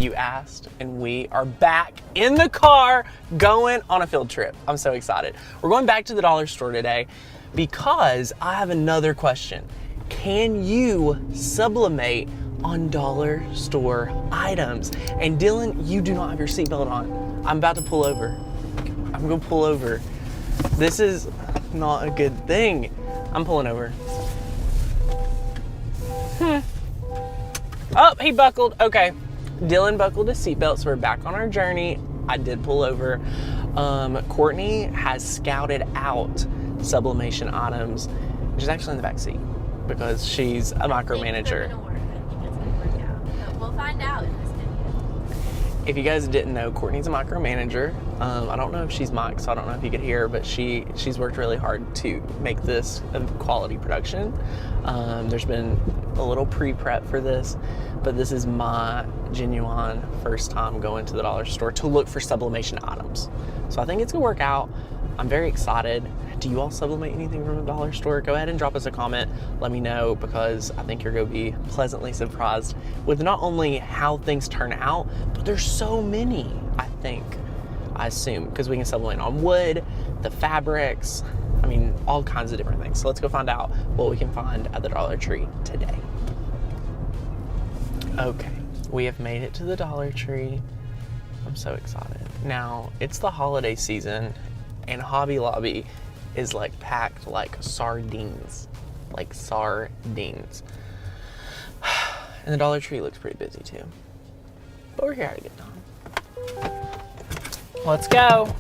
You asked, and we are back in the car going on a field trip. I'm so excited. We're going back to the dollar store today because I have another question. Can you sublimate on dollar store items? And Dylan, you do not have your seatbelt on. I'm about to pull over. I'm gonna pull over. This is not a good thing. I'm pulling over. Oh, he buckled. Okay. Dylan buckled his seatbelt, so we're back on our journey. I did pull over. Courtney has scouted out sublimation items. She's actually in the back seat because she's a micromanager. We'll find out in this video. If you guys didn't know, Courtney's a micromanager. I don't know if she's mic'd, so I don't know if you could hear, but she's worked really hard to make this a quality production. There's been a little pre-prep for this, but this is my genuine first time going to the dollar store to look for sublimation items. So I think it's gonna work out. I'm very excited. Do you all sublimate anything from the dollar store? Go ahead and drop us a comment. Let me know, because I think you're gonna be pleasantly surprised with not only how things turn out, but there's so many, I assume, because we can sublimate on wood, the fabrics, I mean, all kinds of different things. So let's go find out what we can find at the Dollar Tree today. Okay, we have made it to the Dollar Tree. I'm so excited. Now, it's the holiday season, and Hobby Lobby is like packed like sardines. Like sardines. And the Dollar Tree looks pretty busy too. But we're here at a good time. Let's go.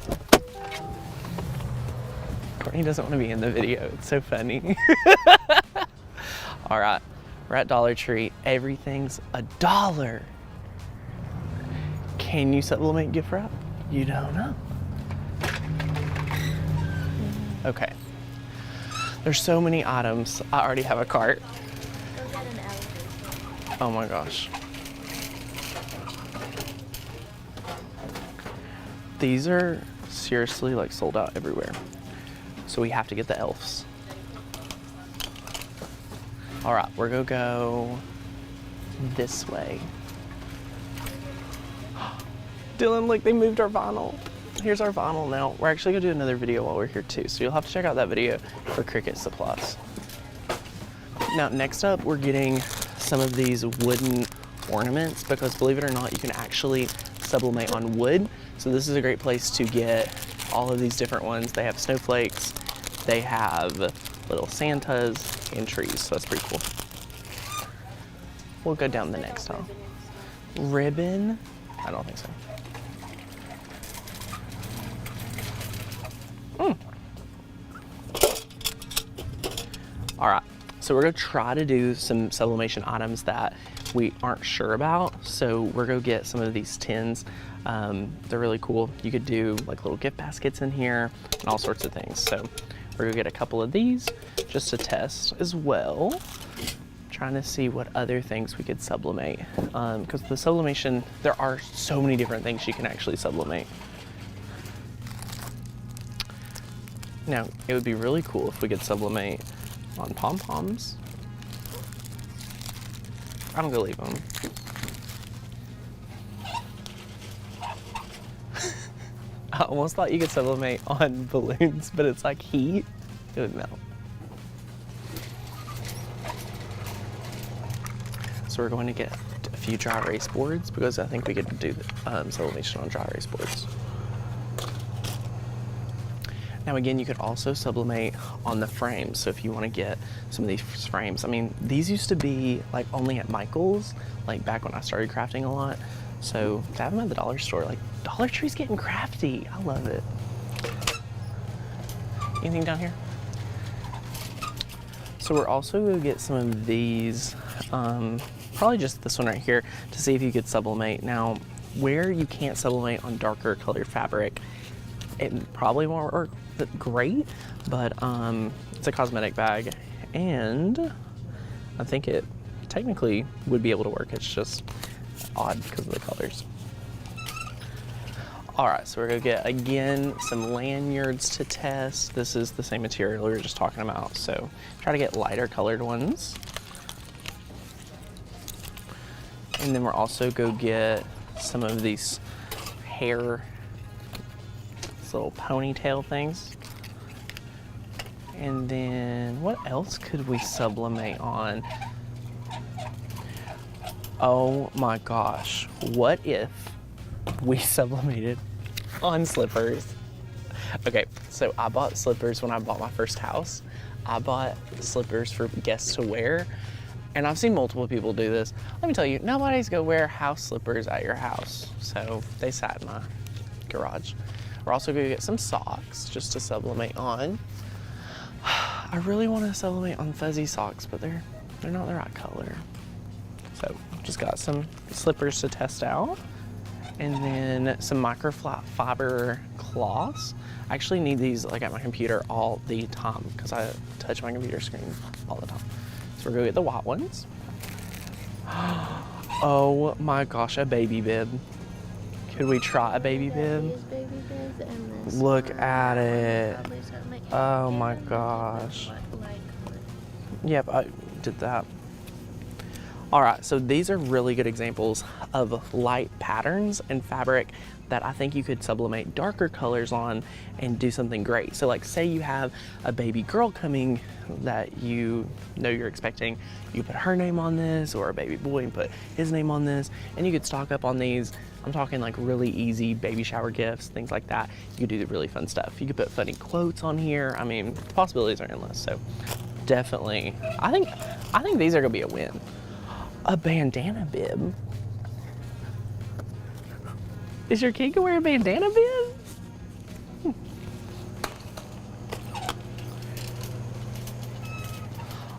Courtney doesn't want to be in the video. It's so funny. All right, we're at Dollar Tree. Everything's $1. Can you sublimate gift wrap? You don't know. Okay. There's so many items. I already have a cart. Go get an elephant. Oh my gosh. These are seriously like sold out everywhere. So we have to get the elves. All right, we're gonna go this way. Dylan, look, they moved our vinyl. Here's our vinyl now. We're actually gonna do another video while we're here too, so you'll have to check out that video for Cricut supplies. Now, next up, we're getting some of these wooden ornaments because, believe it or not, you can actually sublimate on wood. So this is a great place to get all of these different ones. They have snowflakes, they have little Santas and trees, so that's pretty cool. We'll go down the next aisle. Ribbon? I don't think so. All right, so we're gonna try to do some sublimation items that we aren't sure about. So we're gonna get some of these tins. They're really cool. You could do like little gift baskets in here and all sorts of things. So we're gonna get a couple of these just to test as well. Trying to see what other things we could sublimate. Because the sublimation, there are so many different things you can actually sublimate. Now, it would be really cool if we could sublimate on pom-poms. I'm gonna leave them. I almost thought you could sublimate on balloons, but it's like heat, it would melt. So we're going to get a few dry erase boards because I think we could do the sublimation on dry erase boards. Now again, you could also sublimate on the frames. So if you want to get some of these frames, I mean, these used to be like only at Michael's, like back when I started crafting a lot. So to have them at the dollar store, like Dollar Tree's getting crafty. I love it. Anything down here? So we're also gonna get some of these, probably just this one right here, to see if you could sublimate. Now, where you can't sublimate on darker colored fabric, it probably won't work great, but it's a cosmetic bag, and I think it technically would be able to work. It's just odd because of the colors. All right, so we're gonna get, again, some lanyards to test. This is the same material we were just talking about, so try to get lighter colored ones. And then we're also go get some of these hair, these little ponytail things. And then what else could we sublimate on? Oh my gosh, what if we sublimated on slippers? Okay, so I bought slippers when I bought my first house. I bought slippers for guests to wear, and I've seen multiple people do this. Let me tell you, nobody's gonna wear house slippers at your house. So they sat in my garage. We're also gonna get some socks just to sublimate on. I really want to sublimate on fuzzy socks, but they're not the right color. So just got some slippers to test out, and then some microfiber cloths. I actually need these like at my computer all the time because I touch my computer screen all the time. So we're gonna get the white ones. Oh my gosh, a baby bib. Could we try a baby bib? Look at it. Oh my gosh. Yep, I did that. All right, so these are really good examples of light patterns and fabric that I think you could sublimate darker colors on and do something great. So like say you have a baby girl coming that you know you're expecting, you put her name on this, or a baby boy and put his name on this, and you could stock up on these. I'm talking like really easy baby shower gifts, things like that. You could do the really fun stuff. You could put funny quotes on here. I mean, the possibilities are endless. So definitely, I think these are gonna be a win. A bandana bib. Is your kid gonna wear a bandana bib?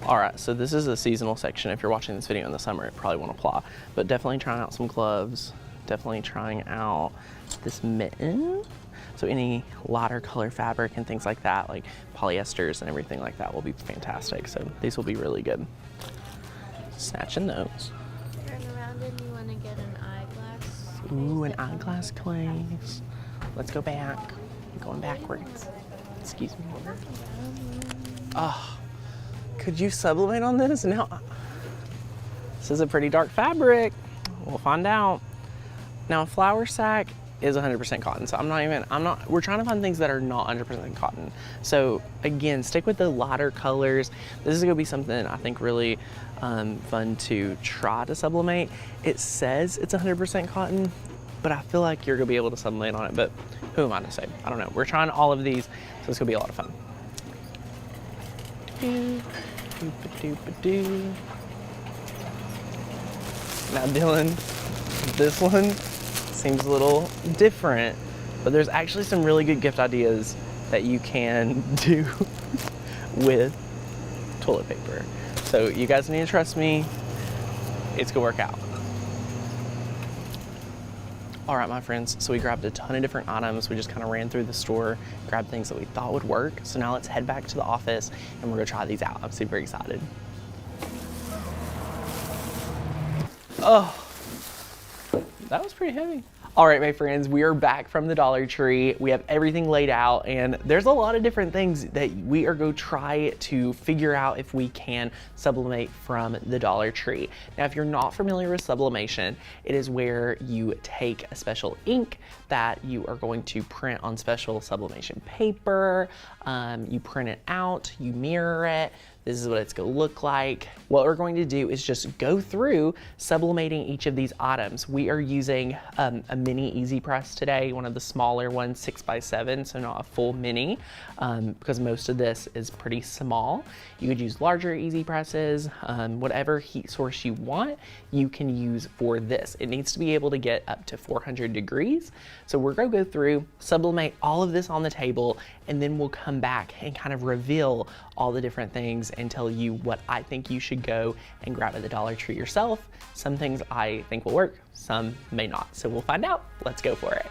All right, so this is a seasonal section. If you're watching this video in the summer, it probably won't apply, but definitely trying out some gloves. Definitely trying out this mitten. So any lighter color fabric and things like that, like polyesters and everything like that will be fantastic. So these will be really good. Snatching those. Turn around and you want to get an eyeglass. Ooh, an eyeglass glaze. Let's go back. I'm going backwards. Excuse me. Oh, could you sublimate on this? Now, this is a pretty dark fabric. We'll find out. Now, a flour sack is 100% cotton, so we're trying to find things that are not 100% cotton. So again, stick with the lighter colors. This is gonna be something I think really fun to try to sublimate. It says it's 100% cotton, but I feel like you're gonna be able to sublimate on it, but who am I to say? I don't know. We're trying all of these, so it's gonna be a lot of fun. Now Dylan, this one seems a little different, but there's actually some really good gift ideas that you can do with toilet paper. So you guys need to trust me, it's gonna work out. All right, my friends, so we grabbed a ton of different items. We just kind of ran through the store, grabbed things that we thought would work. So now let's head back to the office and we're gonna try these out. I'm super excited. Oh, that was pretty heavy. All right, my friends, we are back from the Dollar Tree. We have everything laid out, and there's a lot of different things that we are going to try to figure out if we can sublimate from the Dollar Tree. Now, if you're not familiar with sublimation, it is where you take a special ink that you are going to print on special sublimation paper. You print it out, you mirror it. This is what it's gonna look like. What we're going to do is just go through sublimating each of these items. We are using a mini easy press today, one of the smaller ones, 6x7, so not a full mini, because most of this is pretty small. You could use larger easy presses, whatever heat source you want, you can use for this. It needs to be able to get up to 400 degrees. So we're gonna go through, sublimate all of this on the table, and then we'll come back and kind of reveal all the different things and tell you what I think you should go and grab at the Dollar Tree yourself. Some things I think will work, some may not. So we'll find out. Let's go for it.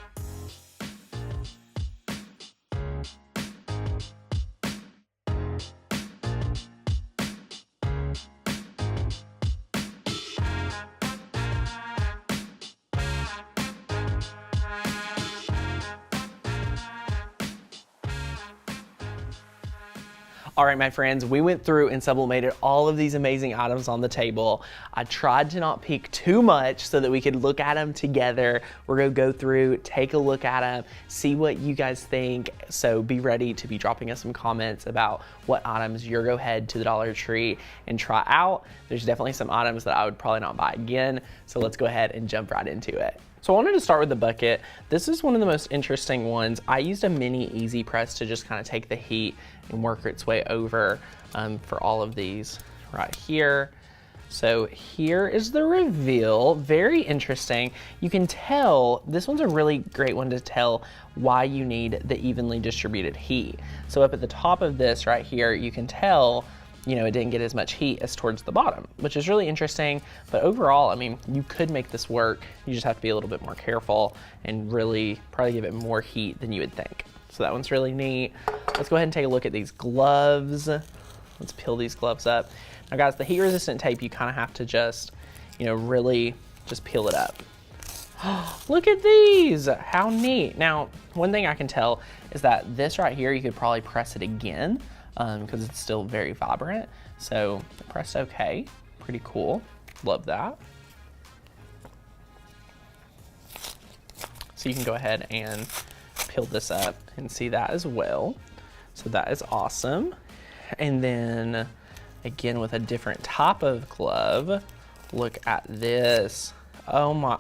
All right, my friends, we went through and sublimated all of these amazing items on the table. I tried to not peek too much so that we could look at them together. We're gonna go through, take a look at them, see what you guys think. So be ready to be dropping us some comments about what items you're go head to the Dollar Tree and try out. There's definitely some items that I would probably not buy again. So let's go ahead and jump right into it. So I wanted to start with the bucket. This is one of the most interesting ones. I used a mini easy press to just kind of take the heat and work its way over for all of these right here. So here is the reveal, very interesting. You can tell, this one's a really great one to tell why you need the evenly distributed heat. So up at the top of this right here, you can tell, you know, it didn't get as much heat as towards the bottom, which is really interesting. But overall, I mean, you could make this work. You just have to be a little bit more careful and really probably give it more heat than you would think. So that one's really neat. Let's go ahead and take a look at these gloves. Let's peel these gloves up. Now guys, the heat resistant tape, you kind of have to just, you know, really just peel it up. Look at these, how neat. Now, one thing I can tell is that this right here, you could probably press it again because it's still very vibrant. So pressed okay, pretty cool, love that. So you can go ahead and peel this up and see that as well. So that is awesome. And then again, with a different type of glove, look at this. Oh my,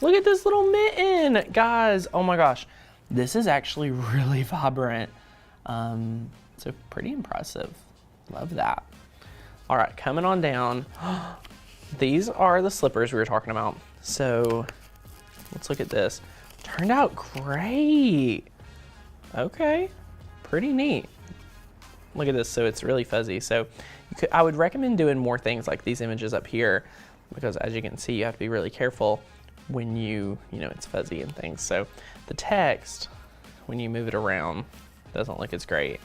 look at this little mitten, guys. Oh my gosh, this is actually really vibrant. So pretty impressive, love that. All right, coming on down. These are the slippers we were talking about. So let's look at this. Turned out great. Okay, pretty neat. Look at this, so it's really fuzzy. So I would recommend doing more things like these images up here, because as you can see, you have to be really careful when you know, it's fuzzy and things. So the text, when you move it around, doesn't look as great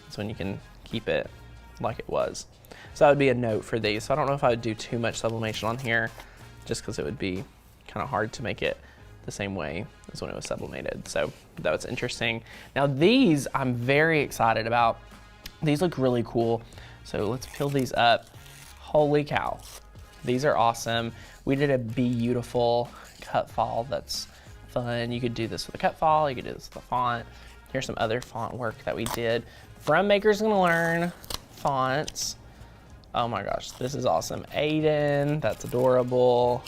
as when you can keep it like it was. So that would be a note for these. So I don't know if I would do too much sublimation on here, just because it would be kind of hard to make it the same way as when it was sublimated. So that was interesting. Now these I'm very excited about. These look really cool. So let's peel these up. Holy cow, these are awesome. We did a beautiful cut file that's fun. You could do this with a cut file, you could do this with a font. Here's some other font work that we did from Makers Gonna Learn fonts. Oh my gosh, this is awesome. Aiden, that's adorable.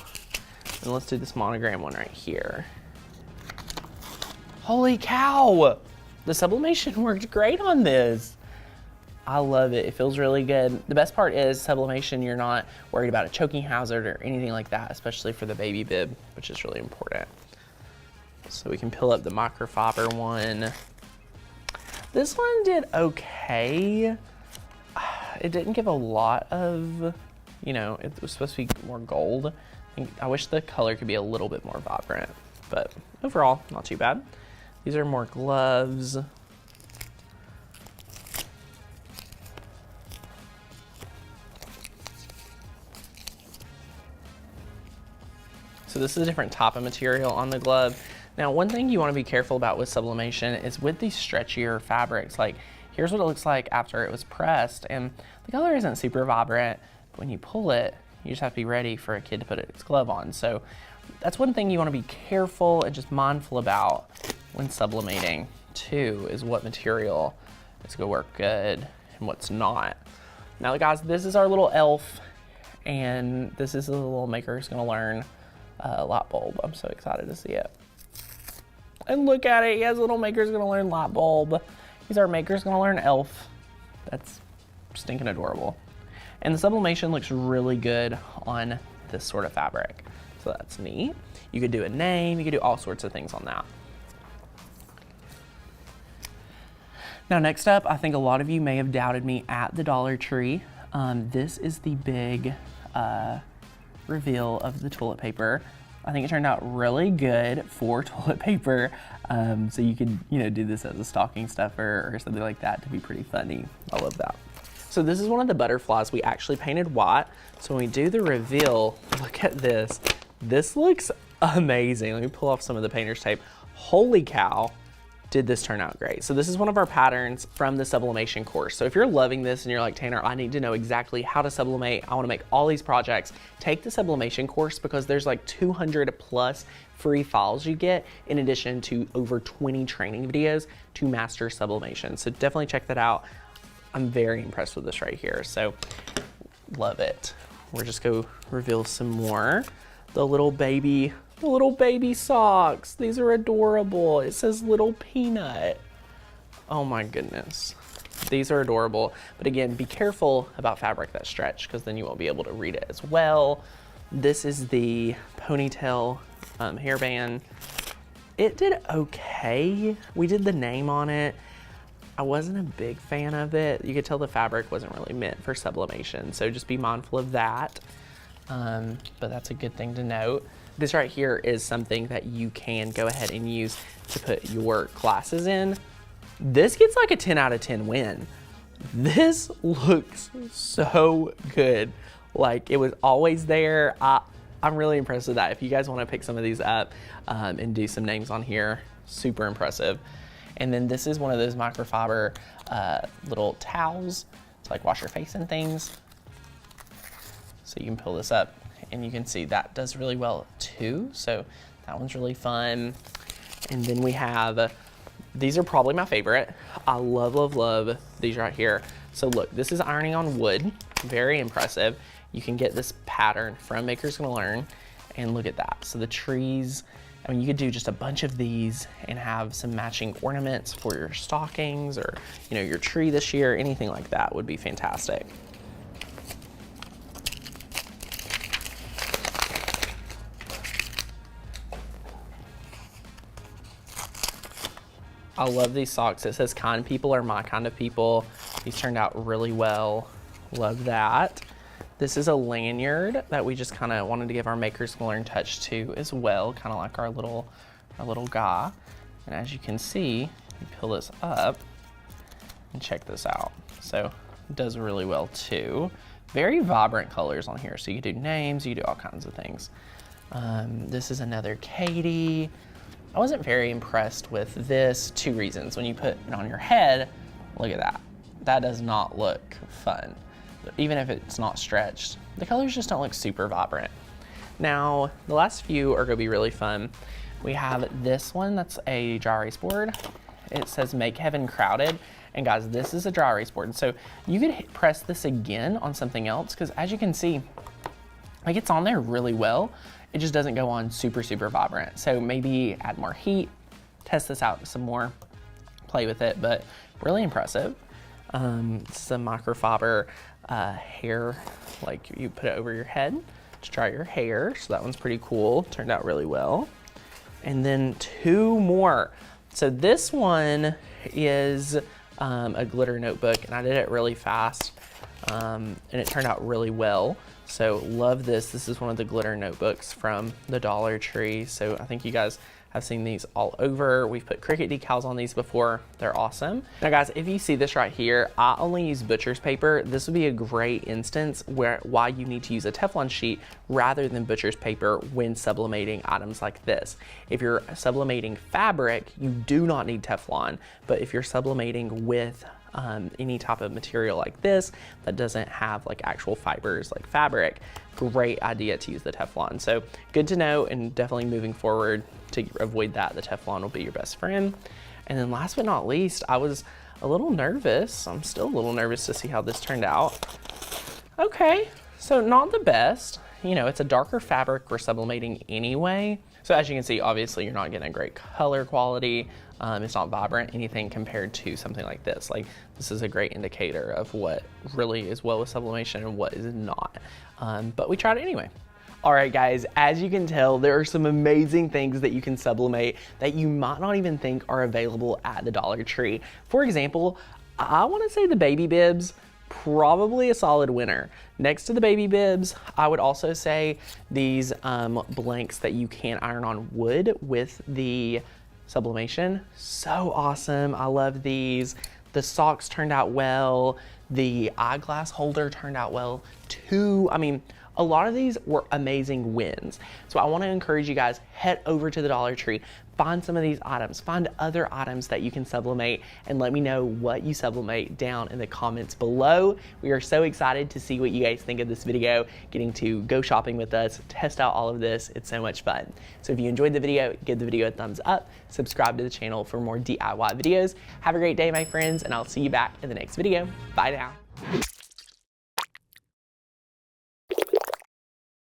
And let's do this monogram one right here. Holy cow, the sublimation worked great on this. I love it, it feels really good. The best part is sublimation, you're not worried about a choking hazard or anything like that, especially for the baby bib, which is really important. So we can peel up the microfiber one. This one did okay. It didn't give a lot of, you know, it was supposed to be more gold. I wish the color could be a little bit more vibrant, but overall, not too bad. These are more gloves. So this is a different type of material on the glove. Now, one thing you want to be careful about with sublimation is with these stretchier fabrics, like here's what it looks like after it was pressed, and the color isn't super vibrant, but when you pull it, you just have to be ready for a kid to put its glove on. So that's one thing you want to be careful and just mindful about when sublimating too, is what material is going to work good and what's not. Now guys, this is our little elf, and this is the little Maker's Gonna Learn light bulb. I'm so excited to see it. And look at it, he has a little Maker's Gonna Learn light bulb. He's our Maker's Gonna Learn elf. That's stinking adorable. And the sublimation looks really good on this sort of fabric. So that's neat. You could do a name, you could do all sorts of things on that. Now next up, I think a lot of you may have doubted me at the Dollar Tree. This is the big reveal of the toilet paper. I think it turned out really good for toilet paper. So you could, you know, do this as a stocking stuffer or something like that to be pretty funny. I love that. So this is one of the butterflies we actually painted white. So when we do the reveal, look at this. This looks amazing. Let me pull off some of the painter's tape. Holy cow. did this turn out great. So this is one of our patterns from the sublimation course. So if you're loving this and you're like, Tanner, I need to know exactly how to sublimate, I want to make all these projects, take the sublimation course, because there's like 200 plus free files you get in addition to over 20 training videos to master sublimation. So definitely check that out. I'm very impressed with this right here. So love it. We're just go reveal some more. The little baby socks. These are adorable. It says Little Peanut. Oh my goodness. These are adorable. But again, be careful about fabric that's stretched, because then you won't be able to read it as well. This is the ponytail hairband. It did okay. We did the name on it. I wasn't a big fan of it. You could tell the fabric wasn't really meant for sublimation, so just be mindful of that. But that's a good thing to note. This right here is something that you can go ahead and use to put your glasses in. This gets like a 10 out of 10 win. This looks so good. Like, it was always there. I'm really impressed with that. If you guys want to pick some of these up and do some names on here, super impressive. And then this is one of those microfiber little towels to like wash your face and things. So you can pull this up and you can see that does really well too. So that one's really fun. And then we have, these are probably my favorite. I love, love, love these right here. So look, this is ironing on wood, very impressive. You can get this pattern from Maker's Gonna Learn, and look at that. So the trees, I mean, you could do just a bunch of these and have some matching ornaments for your stockings, or, you know, your tree this year, anything like that would be fantastic. I love these socks. It says kind people are my kind of people. These turned out really well. Love that. This is a lanyard that we just kind of wanted to give our Maker's Gonna Learn touch to as well, kind of like our little guy. And as you can see, you peel this up and check this out. So it does really well too. Very vibrant colors on here. So you can do names, you can do all kinds of things. This is another Katie. I wasn't very impressed with this. 2 reasons. When you put it on your head, look at that. That does not look fun. Even if it's not stretched, the colors just don't look super vibrant. Now, the last few are gonna be really fun. We have this one that's a dry erase board. It says Make Heaven Crowded. And guys, this is a dry erase board. So you could press this again on something else, because as you can see, like, it's on there really well. It just doesn't go on super, super vibrant. So maybe add more heat, test this out some more, play with it, but really impressive. It's a microfiber hair, like you put it over your head to dry your hair. So that one's pretty cool, turned out really well. And then 2 more. So this one is a glitter notebook, and I did it really fast, and it turned out really well. So love this. This is one of the glitter notebooks from the Dollar Tree. So I think you guys have seen these all over. We've put Cricut decals on these before. They're awesome. Now guys, if you see this right here, I only use butcher's paper. This would be a great instance why you need to use a Teflon sheet rather than butcher's paper when sublimating items like this. If you're sublimating fabric, you do not need Teflon, but if you're sublimating with any type of material like this that doesn't have like actual fibers like fabric, great idea to use the Teflon. So good to know, and definitely moving forward to avoid that, the Teflon will be your best friend. And then last but not least, I was a little nervous. I'm still a little nervous to see how this turned out. Okay, so not the best. You know, it's a darker fabric we're sublimating anyway. So as you can see, obviously you're not getting a great color quality. It's not vibrant, anything compared to something like this. Like, this is a great indicator of what really is well with sublimation and what is not. But we tried it anyway. All right, guys, as you can tell, there are some amazing things that you can sublimate that you might not even think are available at the Dollar Tree. For example, I want to say the baby bibs, probably a solid winner. Next to the baby bibs, I would also say these blanks that you can iron on wood with the sublimation. So awesome. I love these. The socks turned out well. The eyeglass holder turned out well a lot of these were amazing wins. So I want to encourage you guys, head over to the Dollar Tree, find some of these items, find other items that you can sublimate, and let me know what you sublimate down in the comments below. We are so excited to see what you guys think of this video, getting to go shopping with us, test out all of this. It's so much fun. So if you enjoyed the video, give the video a thumbs up, subscribe to the channel for more DIY videos. Have a great day, my friends, and I'll see you back in the next video. Bye now.